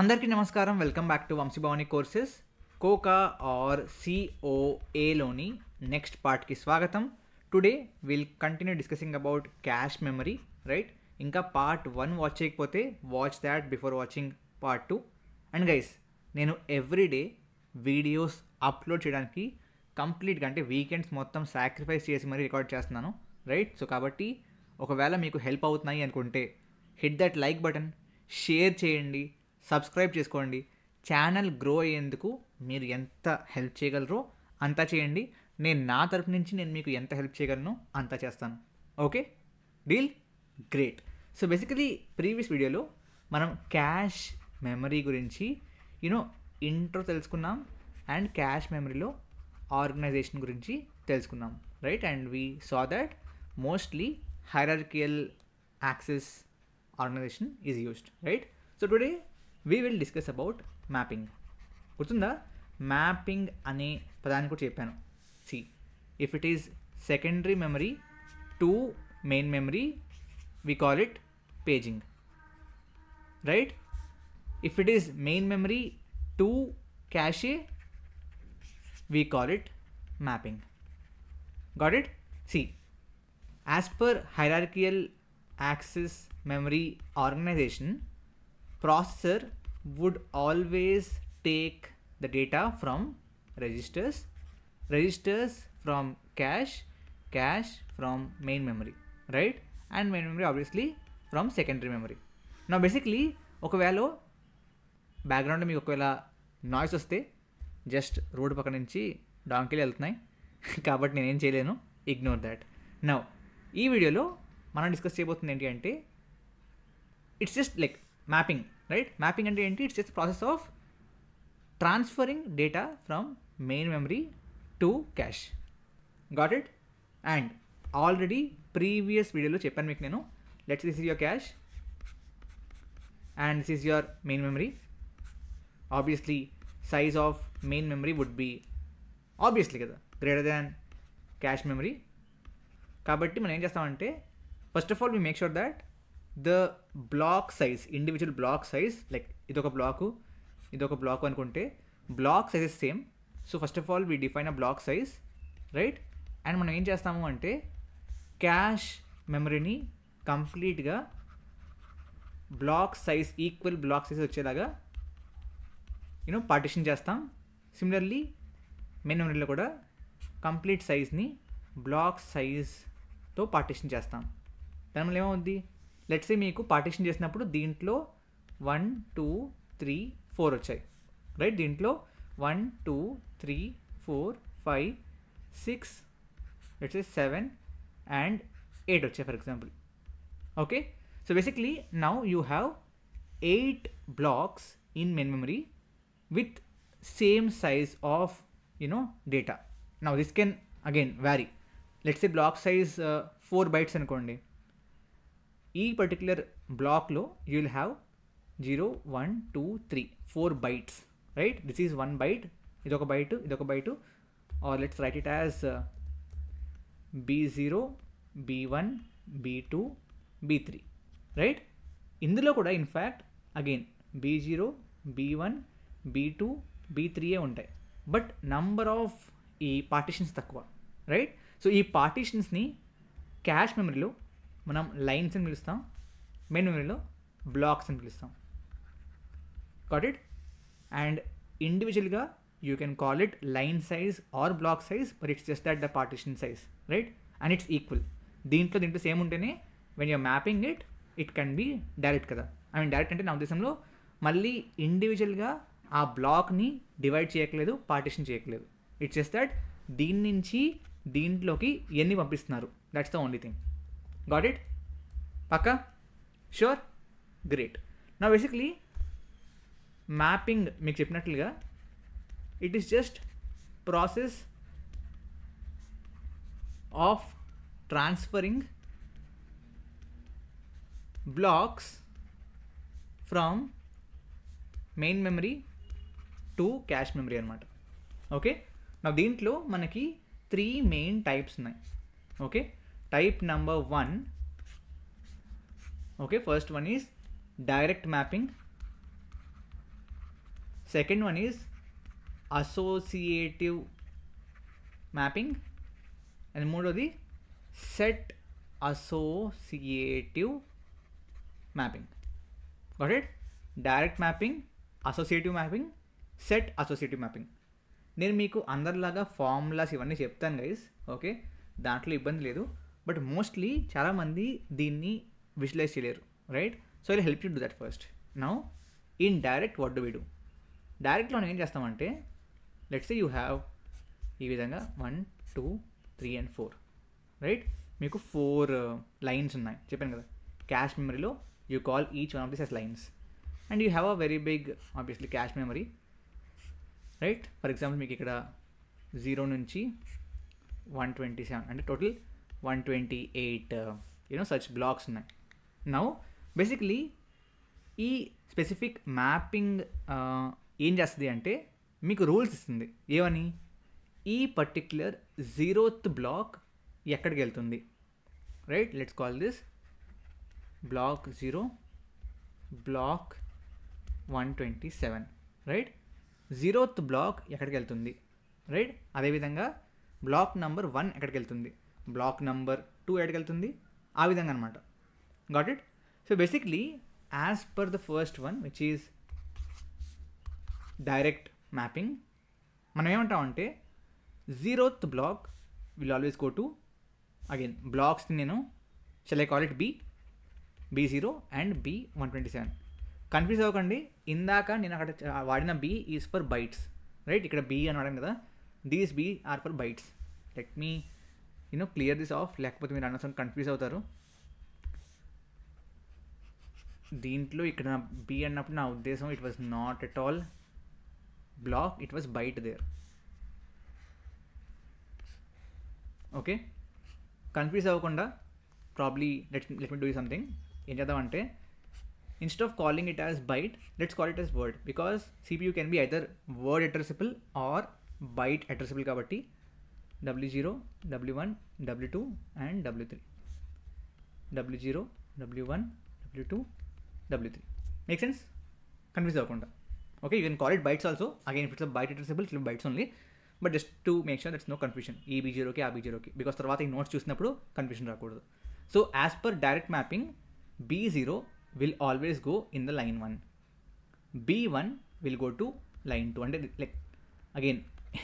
అందరికీ నమస్కారం. Welcome back to Vamshi Bhavani courses. కోకా ఆర్ సిఓఏలోని నెక్స్ట్ పార్ట్కి స్వాగతం. Today will continue discussing about cache memory, right? ఇంకా పార్ట్ 1 వాచ్ చేయకపోతే watch that before watching part 2. And guys, నేను ఎవ్రీడే వీడియోస్ అప్లోడ్ చేయడానికి కంప్లీట్గా అంటే వీకెండ్స్ మొత్తం సాక్రిఫైస్ చేసి మరీ రికార్డ్ చేస్తున్నాను, రైట్? సో కాబట్టి ఒకవేళ మీకు హెల్ప్ అవుతున్నాయి అనుకుంటే hit that like button, share చేయండి, సబ్స్క్రైబ్ చేసుకోండి. ఛానల్ గ్రో అయ్యేందుకు మీరు ఎంత హెల్ప్ చేయగలరో అంతా చేయండి. నేను నా తరపు నుంచి నేను మీకు ఎంత హెల్ప్ చేయగలను అంతా చేస్తాను. Okay, deal? Great. So basically previous వీడియోలో మనం క్యాష్ మెమరీ గురించి ఇంట్రో తెలుసుకున్నాం అండ్ క్యాష్ మెమరీలో ఆర్గనైజేషన్ గురించి తెలుసుకున్నాం, right? And we saw that mostly hierarchical access organisation is used, right? So today we will discuss about mapping. గుర్తుందా? Mapping అనే పదాన్ని కూడా చెప్పాను. See, if it is secondary memory to main memory we call it paging, right? If it is main memory to cache we call it mapping. Got it? See, as per hierarchical access memory organization, processor would always take the data from registers from cache from main memory, right? And main memory obviously from secondary memory. Now basically ఒకవేళ బ్యాక్గ్రౌండ్లో మీకు ఒకవేళ noise వస్తే just road పక్క నుంచి డాంకీలు వెళ్తున్నాయి కాబట్టి నేనేం చేయలేను, ఇగ్నోర్ దాట్. నౌ ఈ వీడియోలో మనం డిస్కస్ చేయబోతుంది ఏంటి అంటే it's just like mapping, right? Mapping అంటే ఏంటి? It's just process of transferring data from main memory to cache. Got it? And already previous వీడియోలో చెప్పాను మీకు నేను, let's this is your cache and this is your main memory. Obviously size of main memory would be obviously కదా greater than cache memory. కాబట్టి మనం ఏం చేస్తామంటే first of all we make sure that the block size, individual block size, like idok block anukunte block size is same. So first of all we define a block size, right? And మనం ఏం చేస్తాము అంటే cash మెమరీని కంప్లీట్గా block size equal block size వచ్చేలాగా partition చేస్తాం. Similarly main మెమరీలో కూడా కంప్లీట్ సైజ్ని బ్లాక్ సైజ్తో పార్టిషన్ చేస్తాం. దానివల్ల ఏమవుద్ది? లెట్స్ సే మీకు పార్టిషన్ చేసినప్పుడు దీంట్లో 1 2 3 4 వచ్చాయి, రైట్? దీంట్లో 1 2 3 4 5 6 లెట్స్ సే 7 and 8 వచ్చాయి for example. Okay, so basically now you have 8 blocks in main memory with same size of data. Now this can again vary. Let's say block size 4 bytes అనుకోండి. ఈ particular బ్లాక్లో you will have 0 1 2 3 4 bytes, right? This is 1 byte, ఇదొక byte, ఇదొక byte. Or let's write it as B0 B1 B2 B3, right? ఇందులో కూడా in fact again B0 B1 B2 B3 ఉంటాయి, but number of ఈ partitions తక్కువ, right? So ఈ పార్టిషన్స్ని cash మెమరీలో మనం లైన్స్ అని పిలుస్తాం, మెయిన్ మెమరీలో బ్లాక్స్ అని పిలుస్తాం. Got it? అండ్ ఇండివిజువల్గా you can call it line size or block size, but it's just that the partition size, right? And it's equal. దీంట్లో సేమ్ ఉంటేనే when your mapping it can be direct కదా. I mean direct అంటే నా ఉద్దేశంలో మళ్ళీ ఇండివిజువల్గా ఆ బ్లాక్ని డివైడ్ చేయట్లేదు, పార్టిషన్ చేయట్లేదు. ఇట్స్ జస్ట్ దట్ దీని నుంచి దీంట్లోకి ఎన్ని పంపిస్తున్నారు, that's the only thing. Got it? పక్కా? షూర్? గ్రేట్. నా బేసిక్లీ మ్యాపింగ్ మీకు చెప్పినట్లుగా it is just process of transferring blocks from main memory to cache memory అనమాట. ఓకే, నా దీంట్లో మనకి 3 మెయిన్ టైప్స్ ఉన్నాయి. Okay, type number 1, okay, first one is direct mapping, second one is associative mapping and మూడోది set associative mapping. Got it? Direct mapping, associative mapping, set associative mapping. నేను మీకు అందరిలాగా formulas ఇవన్నీ చెప్తాను గైస్, ఓకే, దాంట్లో ఇబ్బంది లేదు. బట్ మోస్ట్లీ చాలామంది దీన్ని విజువలైజ్ చేయలేరు, right? So I will help you do that first. Now in direct what do we do? డైరెక్ట్లో మనం ఏం చేస్తామంటే, లెట్స్ సే యూ హ్యావ్ ఈ విధంగా 1 2 3 and 4, రైట్? మీకు 4 లైన్స్ ఉన్నాయి చెప్పాను కదా. క్యాష్ మెమరీలో you call each one of this as lines and you have a very big obviously cache memory, right? For example మీకు ఇక్కడ 0 నుంచి 127 అంటే టోటల్ 128 సచ్ బ్లాక్స్ ఉన్నాయి. నౌ బేసిక్లీ ఈ స్పెసిఫిక్ మ్యాపింగ్ ఏం చేస్తుంది అంటే మీకు రూల్స్ ఇస్తుంది. ఏమని? ఈ పర్టిక్యులర్ 0th బ్లాక్ ఎక్కడికి వెళ్తుంది, right? Let's call this block 0, block 127, right? 0th block ఎక్కడికి వెళ్తుంది, రైట్? అదేవిధంగా బ్లాక్ నెంబర్ 1 ఎక్కడికి వెళ్తుంది, బ్లాక్ నెంబర్ 2 ఎక్కడికి వెళ్తుంది, ఆ విధంగా అనమాట. Got it? So basically as per the first one which is direct mapping, మనం ఏమంటామంటే 0th block will always go to again బ్లాక్స్ని నేను shall I call it B0 and B127. Confuse అవ్వకండి, ఇందాక నేను అక్కడ వాడిన B is for bytes, right? ఇక్కడ B అని వాడాను కదా, these B are for bytes. Let me clear this off, లేకపోతే మీరు అనవసరం కన్ఫ్యూజ్ అవుతారు. దీంట్లో ఇక్కడ B అన్నప్పుడు నా ఉద్దేశం it was not at all block, it was byte there. Okay, confuse అవ్వకుండా probably let me do something. ఏం చేద్దామంటే instead of calling it as byte, let's call it as word, because CPU can be either word addressable or byte addressable. కాబట్టి W0, W1, W2 అండ్ W3. W0, W1, W2, W3. Make sense? Confuse అవ్వకుండా. Okay, you can call it bytes also. Again if it's byte addressable, it's bytes only. But just to make sure that's no confusion ఈ B0కి ఆ B0కి, because తర్వాత ఈ notes చూసినప్పుడు confusion రాకూడదు. So as per direct mapping B0 will always go in the line 1, B1 will go to line 2. అంటే like again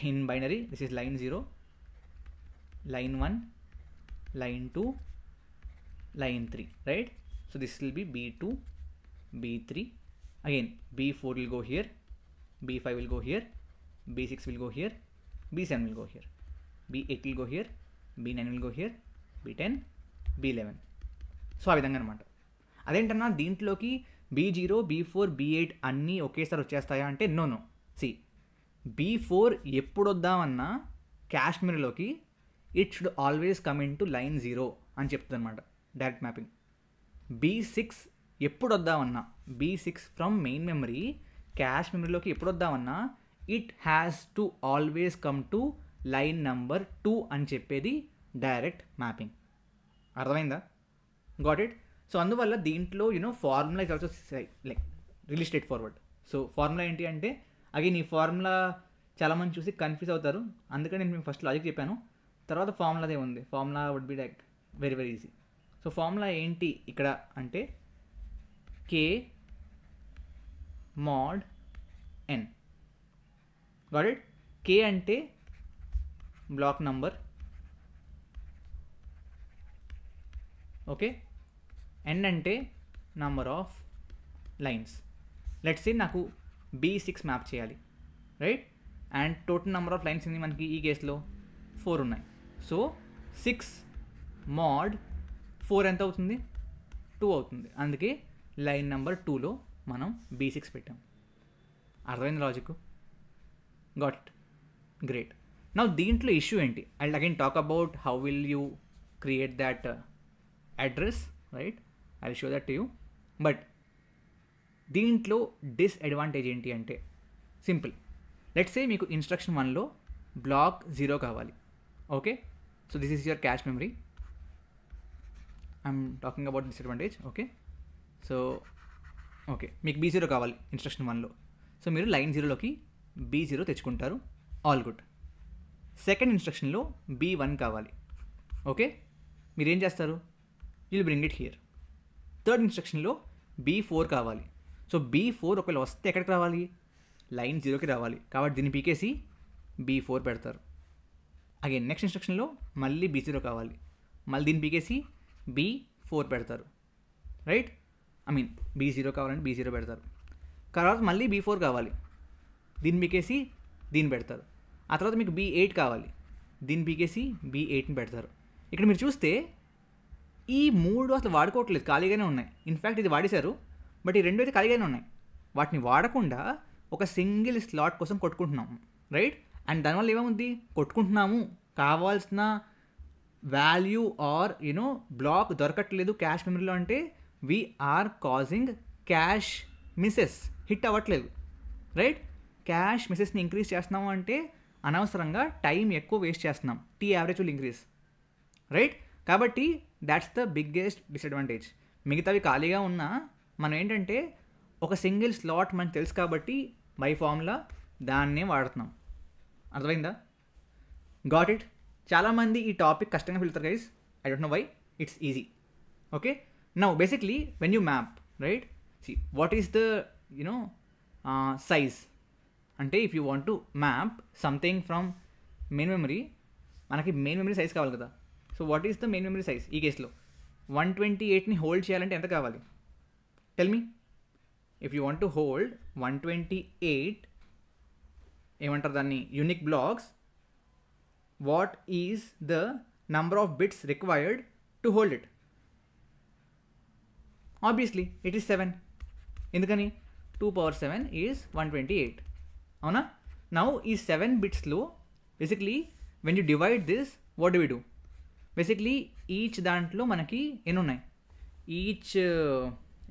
in binary this is line 0, line 1, line 2, line 3, right? So this will be B2, B3, again B4 will go here, B5 will go here, B6 will go here, B7 will go here, B8 will go here, B9 will go here, B10, B11. So ఆ విధంగా అనమాట. అదేంటన్నా దీంట్లోకి B0, B4, B8 అన్నీ ఒకేసారి వచ్చేస్తాయా అంటే no. See B4 ఎప్పుడు వద్దామన్నా cache మెమరీలోకి it should always come in to line 0 అని చెప్తుంది అనమాట డైరెక్ట్ మ్యాపింగ్. B6 ఎప్పుడు వద్దామన్నా, B6 from main memory cache మెమరీలోకి ఎప్పుడు వద్దామన్నా it has to always come to line number 2 అని చెప్పేది డైరెక్ట్ మ్యాపింగ్. అర్థమైందా? Got it? సో అందువల్ల దీంట్లో formula is also like really straight forward. So formula ఏంటి అంటే అగైన్ ఈ ఫార్ములా చాలామంది చూసి కన్ఫ్యూజ్ అవుతారు, అందుకని నేను మీకు ఫస్ట్ లాజిక్ చెప్పాను. తర్వాత ఫార్ములాదే ఉంది. Formula would be like very very easy. So formula ఏంటి ఇక్కడ అంటే K mod N. Got it? K అంటే బ్లాక్ నంబర్, ఓకే, N అంటే number of lines. Let's say నాకు B6 మ్యాప్ చేయాలి, right? And total number of lines ఉంది మనకి ఈ కేసులో 4 ఉన్నాయి. సో 6 mod 4 ఎంత అవుతుంది? 2 అవుతుంది. అందుకే లైన్ నెంబర్ 2లో మనం B6 పెట్టాం. అర్థమైంది logic? Got it? Great. Now దీంట్లో ఇష్యూ ఏంటి? I again talk about how will you create that address, right? I show that to you. But దీంట్లో డిస్అడ్వాంటేజ్ ఏంటి అంటే సింపుల్. లెట్స్ సే మీకు ఇన్స్ట్రక్షన్ 1లో బ్లాక్ 0 కావాలి, okay? So this is your cash memory. I'm talking about disadvantage, okay? So okay, మీకు B0 కావాలి instruction 1లో. So మీరు line 0లోకి B0 తెచ్చుకుంటారు. All good. Second ఇన్స్ట్రక్షన్లో B1 కావాలి. ఓకే, మీరు ఏం చేస్తారు? Will bring it here. Third ఇన్స్ట్రక్షన్లో B4 కావాలి. సో B4 ఒకవేళ వస్తే ఎక్కడికి రావాలి? లైన్ 0కి రావాలి. కాబట్టి దీన్ని పీకేసి B4 పెడతారు. అగైన్ నెక్స్ట్ ఇన్స్ట్రక్షన్లో మళ్ళీ B0 కావాలి. మళ్ళీ దీన్ని పీకేసి B4 పెడతారు. రైట్, ఐ మీన్ B0 కావాలంటే B0 పెడతారు. తర్వాత మళ్ళీ B4 కావాలి. దీన్ని పీకేసి దీన్ని పెడతారు. ఆ తర్వాత మీకు B8 కావాలి. దీన్ని పీకేసి B8ని పెడతారు. ఇక్కడ మీరు చూస్తే ఈ 3 అసలు వాడుకోవట్లేదు, ఖాళీగానే ఉన్నాయి. ఇన్ఫ్యాక్ట్ ఇది వాడేశారు, బట్ ఈ 2 అయితే ఖాళీగానే ఉన్నాయి. వాటిని వాడకుండా ఒక సింగిల్ స్లాట్ కోసం కొట్టుకుంటున్నాము. రైట్, అండ్ దానివల్ల ఏమవుతుంది? కొట్టుకుంటున్నాము, కావాల్సిన వాల్యూ ఆర్ బ్లాక్ దొరకట్లేదు క్యాష్ మెమరీలో అంటే we're causing cache misses. Hit అవ్వట్లేదు. రైట్, క్యాష్ మిసెస్ని ఇంక్రీజ్ చేస్తున్నాము అంటే అనవసరంగా టైం ఎక్కువ వేస్ట్ చేస్తున్నాం. T average will increase. Right, కాబట్టి దాట్స్ ద బిగ్గెస్ట్ డిసడ్వాంటేజ్. మిగతావి ఖాళీగా ఉన్నా మనం ఏంటంటే ఒక సింగిల్ స్లాట్ మనకు తెలుసు కాబట్టి బై ఫార్ములా దాన్నే వాడుతున్నాం. అర్థమైందా? Got it? చాలామంది ఈ టాపిక్ కష్టంగా వెళ్తారు guys. I don't know why, it's easy. Okay, now basically when you map, right, see what is the size అంటే if you want to map something from main memory, మనకి main memory size కావాలి కదా. So what is the main memory size? ఈ కేసులో 128ని hold చేయాలంటే ఎంత కావాలి? Tell me. If you want to hold 128 ఏమంటారు దాన్ని, unique blocks, what is the number of bits required to hold it? Obviously it is 7. ఎందుకని? 2^7 ఈజ్ 128. అవునా? నౌ ఈ 7 బిట్స్లో basically when you divide this what do we do? Basically each దాంట్లో మనకి ఎన్ని ఉన్నాయి? ఈచ్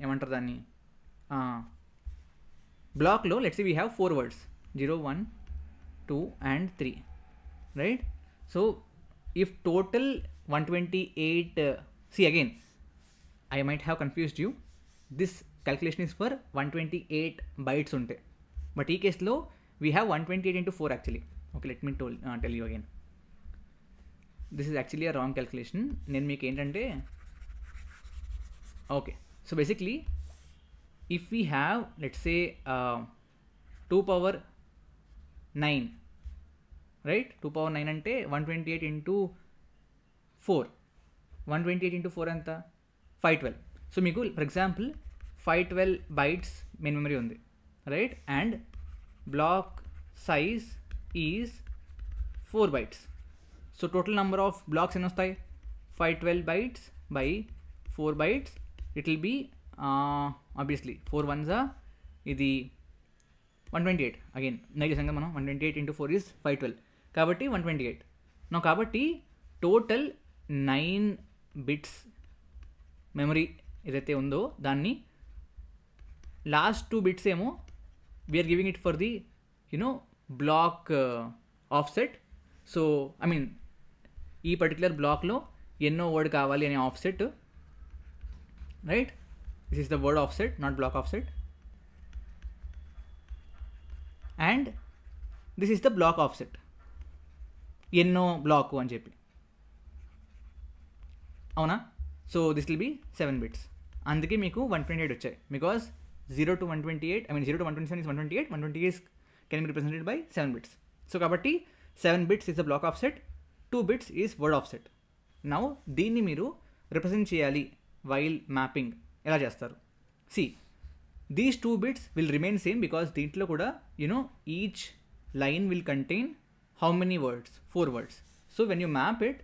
ఏమంటారు దాన్ని, బ్లాక్లో let's say we have 4 words 0, 1, 2 and 3. Right, so if total 128, see again I might have confused you. This calculation is for 128 bytes ఉంటాయి, but ఈ కేసులో we have 128 into 4 actually. Okay, let me tell you again. This is actually a wrong calculation. నేను మీకు ఏంటంటే, okay, so basically if we have let's say 2^9, right, 2^9 అంటే 128 into 4. 128 into 4 ఎంత? 512. So మీకు for example 512 bytes main memory ఉంది, right, and block size is 4 bytes. So total number of blocks ఎన్ని వస్తాయి? 512 bytes by 4 bytes. It will be obviously 4 ones ఇది 128. Again night చేసాం కదా మనం, 128 into 4 is 512, కాబట్టి 128. కాబట్టి టోటల్ 9 బిట్స్ మెమరీ ఏదైతే ఉందో దాన్ని లాస్ట్ 2 బిట్స్ ఏమో we're giving it for the block offset. So I mean ఈ పర్టికులర్ బ్లాక్లో ఎన్నో వర్డ్ కావాలి అనే offset, right, this is the word offset, not block offset, and this is the block offset, ఎన్నో బ్లాక్ అని చెప్పి. అవునా? So this will be 7 bits. అందుకే మీకు 128 వచ్చాయి, because 0 to 128, I mean 0 to 127 is 128, 128 can be represented by 7 bits. So కాబట్టి 7 bits is the block offset, 2 bits is word offset. Now దీన్ని మీరు రిప్రజెంట్ చేయాలి వైల్ మ్యాపింగ్. ఎలా చేస్తారు? See, these 2 bits will remain same because దీంట్లో కూడా each line will contain how many words? 4 words. So when you map it,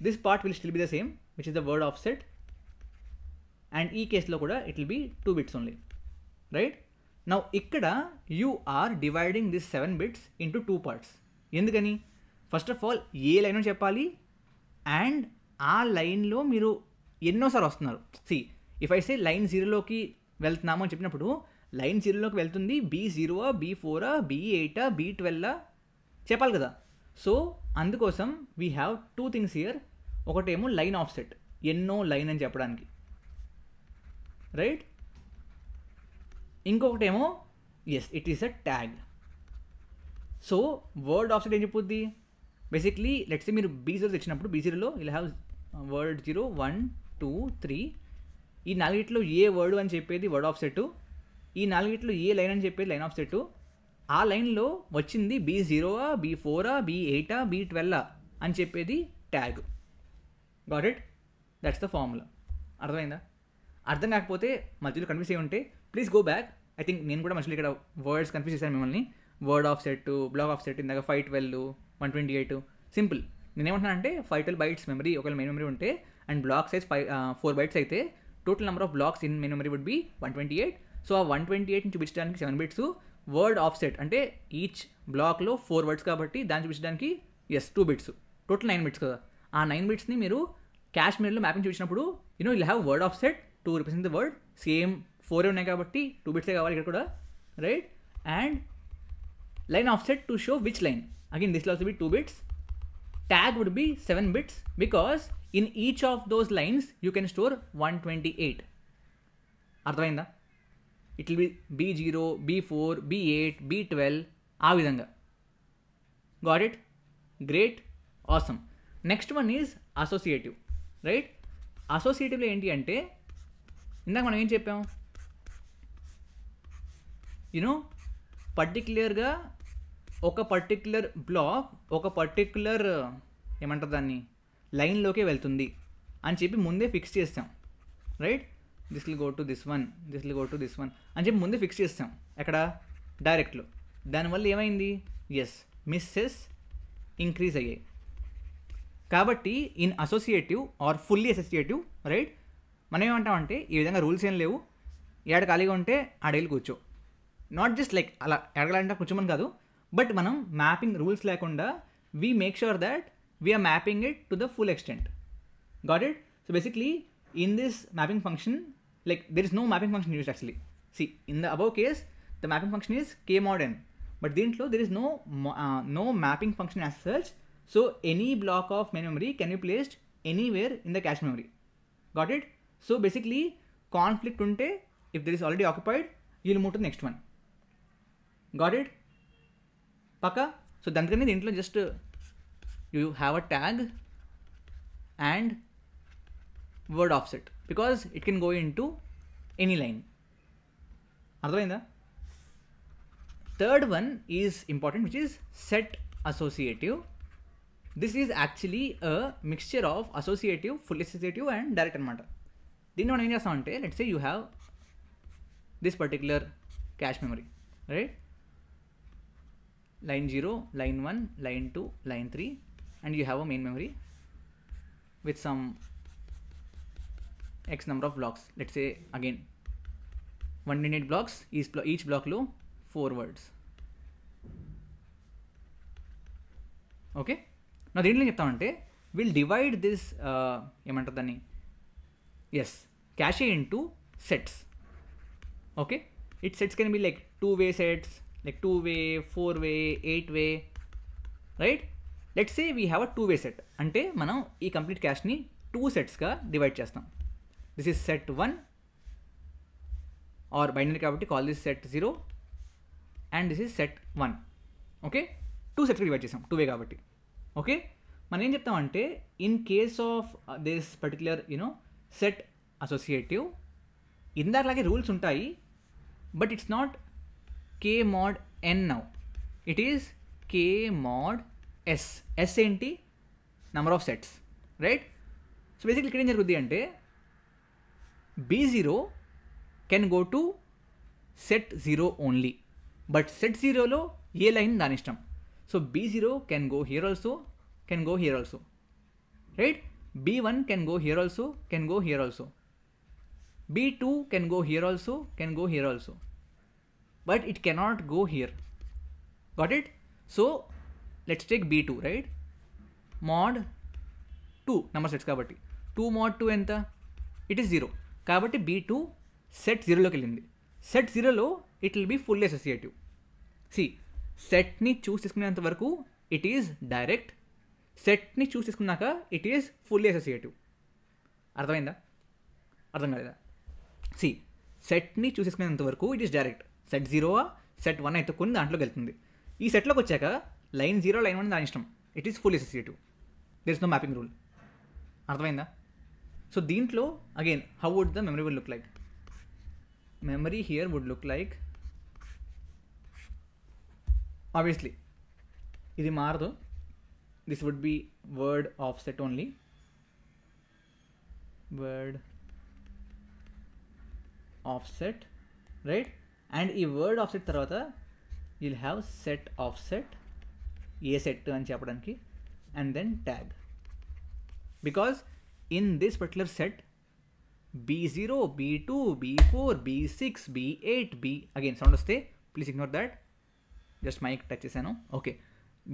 this part will still be the same, which is the word offset, and ఈ కేసులో కూడా it will be 2 bits only, right? Now ఇక్కడ you are dividing this 7 bits into 2 parts. ఎందుకని? First of all ఏ line చెప్పాలి, and ఆ లైన్లో మీరు ఎన్నోసార్లు వస్తున్నారు. See, if I say line 0లోకి వెళ్తున్నాము అని చెప్పినప్పుడు లైన్ 0లోకి వెళ్తుంది B0, B4, B8, B12 చెప్పాలి కదా. సో అందుకోసం వీ హ్యావ్ 2 things హియర్. ఒకటేమో లైన్ ఆఫ్సెట్, ఎన్నో లైన్ అని చెప్పడానికి, రైట్, ఇంకొకటేమో yes it is a tag. So word offset ఏం చెప్పుద్ది, బేసిక్లీ లెట్స్ మీరు B0 తెచ్చినప్పుడు B0లో ఇలా హ్యావ్ వర్డ్ 0 1 2 3, ఈ నాలుగిట్లో ఏ వర్డ్ అని చెప్పేది వర్డ్ ఆఫ్సెట్, ఈ నాలుగిట్లో ఏ లైన్ అని చెప్పేది లైన్ ఆఫ్సెట్. ఆ లైన్లో వచ్చింది B0 B4 B8 B12 అని చెప్పేది tag. Got it, that's the formula. అర్థమైందా? అర్థం కాకపోతే మధ్యలో కన్ఫ్యూజ్ అయ్యి ఉంటే please go back. I think నేను కూడా మధ్యలో ఇక్కడ వర్డ్స్ కన్ఫ్యూజ్ చేశాను మిమ్మల్ని. Word offset, block offset, ఇందాక 512 128. సింపుల్. నేనేమంటున్నాను అంటే 512 బైట్స్ మెమరీ ఒకవేళ మెయిన్ మెమరీ ఉంటే అండ్ బ్లాక్ సైజ్ 4 బైట్స్ అయితే total number of blocks in main memory would be 128. సో ఆ 128ని చూపించడానికి 7 బిట్స్. వర్డ్ ఆఫ్ సెట్ అంటే ఈచ్ బ్లాక్లో 4 వర్డ్స్ కాబట్టి దాన్ని చూపించడానికి 2 బిట్స్, టోటల్ 9 బిట్స్ కదా. ఆ 9 బిట్స్ని మీరు క్యాష్ మెమరీలో మ్యాపింగ్ చూపించినప్పుడు ఇలా have word of set to represent the word. Same 4 ఉన్నాయి కాబట్టి 2 బిట్సే కావాలి ఇక్కడ కూడా, right? And line offset to show which line. Again, this will also be 2 bits. Tag would be 7 bits because in each of those lines you can store 128. అర్థమైందా? It will be B0, B4, B8, B12 ఆ విధంగా. Got it? Great. Awesome. Next one is associative, right? Associative ఏంటి అంటే ఇందాక మనం ఏం చెప్పాం, పర్టిక్యులర్గా ఒక పర్టిక్యులర్ బ్లాక్ ఒక పర్టిక్యులర్ ఏమంటారు దాన్ని లైన్లోకే వెళ్తుంది అని చెప్పి ముందే ఫిక్స్ చేస్తాం, right? This will go to this one, this will go to this one అని చెప్పి ముందే ఫిక్స్ చేస్తాం ఎక్కడ, డైరెక్ట్లో. దానివల్ల ఏమైంది, మిస్సెస్ ఇంక్రీజ్ అయ్యాయి. కాబట్టి in associative or fully associative, right, మనం ఏమంటామంటే ఈ విధంగా రూల్స్ ఏం లేవు, ఏడ ఖాళీగా ఉంటే ఆడేళ్ళు కూర్చో. నాట్ జస్ట్ లైక్ అలా ఎడగలంటే కూర్చోమని కాదు, బట్ మనం మ్యాపింగ్ రూల్స్ లేకుండా we make sure that we're mapping it to the full extent. Got it? So basically in this mapping function, like there is no mapping function used actually. See, in the above case the mapping function is k-mod n, but దీంట్లో there is no mapping function as such. So any block of main memory can be placed anywhere in the cache memory. Got it? So basically conflict unte, if there is already occupied, you will move to the next one. Got it? Paka? So దానికని దీంట్లో just you have a tag and word offset because it can go into any line. అర్థమైందా? Third one is important, which is set associative. This is actually a mixture of associative, full associative and direct అనమాట. దీన్ని మనం ఏం చేస్తామంటే let's say you have this particular cash memory, right? Line 0, line 1, line 2, line 3 and you have a main memory with some x number of blocks. Let's say again 128 blocks, each block lo 4 words. Okay, now దీంట్లో ఏం చెప్తామంటే will divide this ఏమంటారు దాన్ని, cache into sets. Okay, its sets can be like 2-way sets, like 2-way, 4-way, 8-way, right? Let's say we have a 2-way set. అంటే మనం ఈ complete క్యాష్ని 2 సెట్స్గా డివైడ్ చేస్తాం. This is set 1 or binary కాబట్టి call this set 0 and this is set 1. Okay, 2 సెట్స్గా divide చేస్తాం two way కాబట్టి. ఓకే, మనం ఏం చెప్తామంటే in case of this particular set associative, ఇందాకలాగే రూల్స్ ఉంటాయి, but it's not k mod n now, it is k mod s. s ఏంటి, number of sets, right? So basically ఇక్కడ ఏం జరుగుద్ది అంటే B0 can go to set 0 only, but set 0లో ఏ line దాని ఇష్టం. So B0 can go here also, can go here also, right? B1 can go here also, can go here also. B2 can go here also, can go here also, but it cannot go here. Got it? So let's take B2, right? Mod 2 number sets కాబట్టి 2 mod 2 ఎంత, it is 0 కాబట్టి B2 set 0లోకి వెళ్ళింది. Set 0లో it will be fully associative. సెట్ని choose తీసుకునేంత వరకు it is direct, సెట్ని చూస్ తీసుకున్నాక ఇట్ ఈజ్ ఫుల్లీ అసోసియేటివ్. అర్థమైందా? అర్థం కాలేదా? సెట్ని చూసేసుకునేంత వరకు it is direct. Set 0 set 1 అయితే కొన్ని దాంట్లోకి వెళ్తుంది. ఈ సెట్లోకి వచ్చాక లైన్ 0 లైన్ 1 దాని ఇష్టం. It is full associative. There is no mapping rule. అర్థమైందా? సో దీంట్లో again how would the memory will look like? Memory here would look like, obviously ఇది మారదు. This would be word offset only. Word offset, right? And ఈ word offset తర్వాత you'll have set offset, ఏ set అని చెప్పడానికి, and then tag. Because in this particular set B0, B2, B4, B6, B8, again sound వస్తే please ignore that, just mike touch చేశాను. Okay,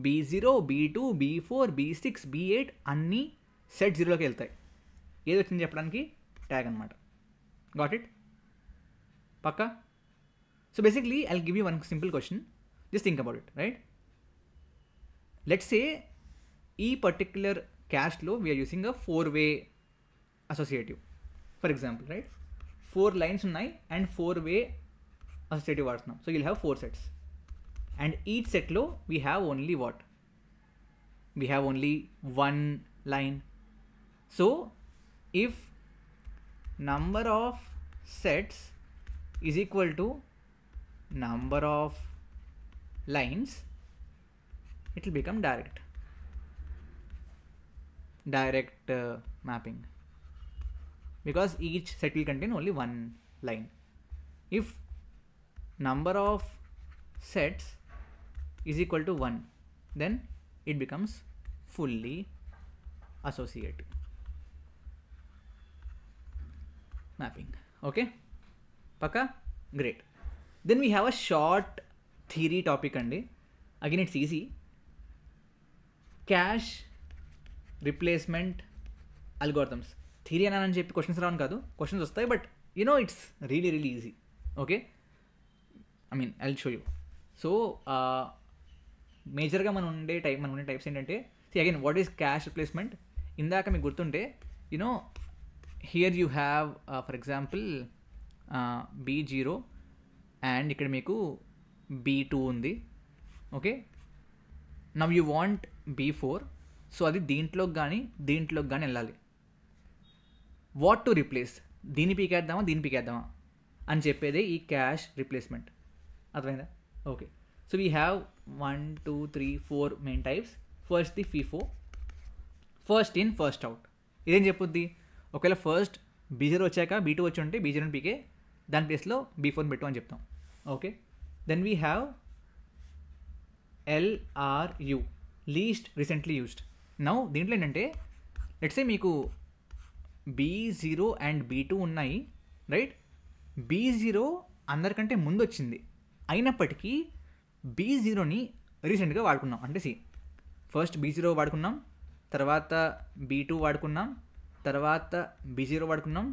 B0, B2, B4, B6, B8 అన్నీ set 0లోకి వెళ్తాయి. ఏది వచ్చింది చెప్పడానికి ట్యాగ్ అనమాట. Got it? పక్కా? So basically I'll give you one simple question, just think about it, right? Let's say e particular cache lo we are using a 4-way associative, for example, right? 4 lines unnai and 4-way associative vaadtunam. So you'll have 4 sets, and each set lo we have only what? We have only one line. So if number of sets is equal to number of lines, it will become direct mapping, because each set will contain only one line. If number of sets is equal to 1, then it becomes fully associative mapping. Okay, paka? Great. Then we have a short theory topic andi. Again, it's easy. Cache replacement algorithms. Theory anani cheppi questions raanu kaadu. Questions vastayi, but you know it's really easy. Okay? I mean, I'll show you. So, major ga man unde types entante, see again, what is cache replacement? Indaka meeku gurtunte, you know, here you have for example B0 and ఇక్కడ మీకు B2 ఉంది. Okay, now you want B4. So అది దీంట్లోకి కానీ వెళ్ళాలి. What to replace? దీన్ని పీకేద్దామా అని చెప్పేదే ఈ క్యాష్ రీప్లేస్మెంట్. అర్థమైందా? Okay, so we have 1, 2, 3, 4 main types. First the FIFO, first in first out. ఇదేం చెప్పుద్ది? ఒకవేళ ఫస్ట్ B0 వచ్చాక B2 వచ్చి ఉంటే B0 పీకే, దాని ప్లేస్లో B4 పెట్టు అని చెప్తాం. Okay, then we have LRU, least recently used. Now దీంట్లో ఏంటంటే, లెట్స్ సే మీకు B0 అండ్ B2 ఉన్నాయి, రైట్? B0 అందరికంటే ముందు వచ్చింది, అయినప్పటికీ B0ని రీసెంట్గా వాడుకున్నాం. అంటే ఫస్ట్ B0 వాడుకున్నాం, తర్వాత B2 వాడుకున్నాం, తర్వాత B0 వాడుకున్నాం,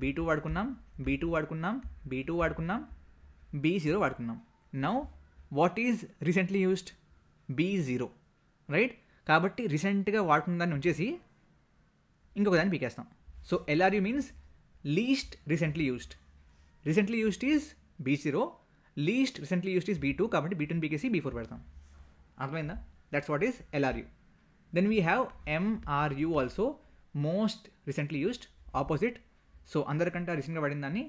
B2 వాడుకున్నాం, B2 వాడుకున్నాం, B2 వాడుకున్నాం, B0 వాడుకున్నాం. Now what is recently used? B0, right? కాబట్టి రీసెంట్గా వాడుకున్న దాన్ని ఉంచేసి ఇంకొక దాన్ని పీకేస్తాం. So LRU means least recently used. Recently used is B0, least recently used is B2, కాబట్టి B2ని పీకేసి B4 పెడతాం. అర్థమైందా? That's what is LRU. Then we have MRU also, most recently used, opposite. So అందరికంటే రీసెంట్గా పడిన దాన్ని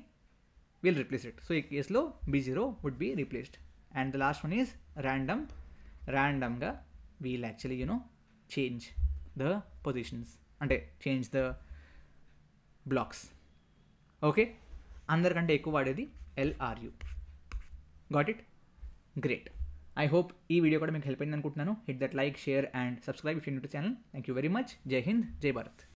విల్ రీప్లేస్ ఇట్. సో ఈ కేసులో B0 would be replaced. And the last one is random. ర్యాండమ్గా we'll actually change the positions, అంటే change the blocks. Okay, అందరికంటే ఎక్కువ వాడేది LRU. Got it? Great. I hope ఈ వీడియో కూడా మీకు హెల్ప్ అయింది అనుకుంటున్నాను. Hit that like, share and subscribe if you new to channel. Thank you very much. జై హింద్, జై భారత్.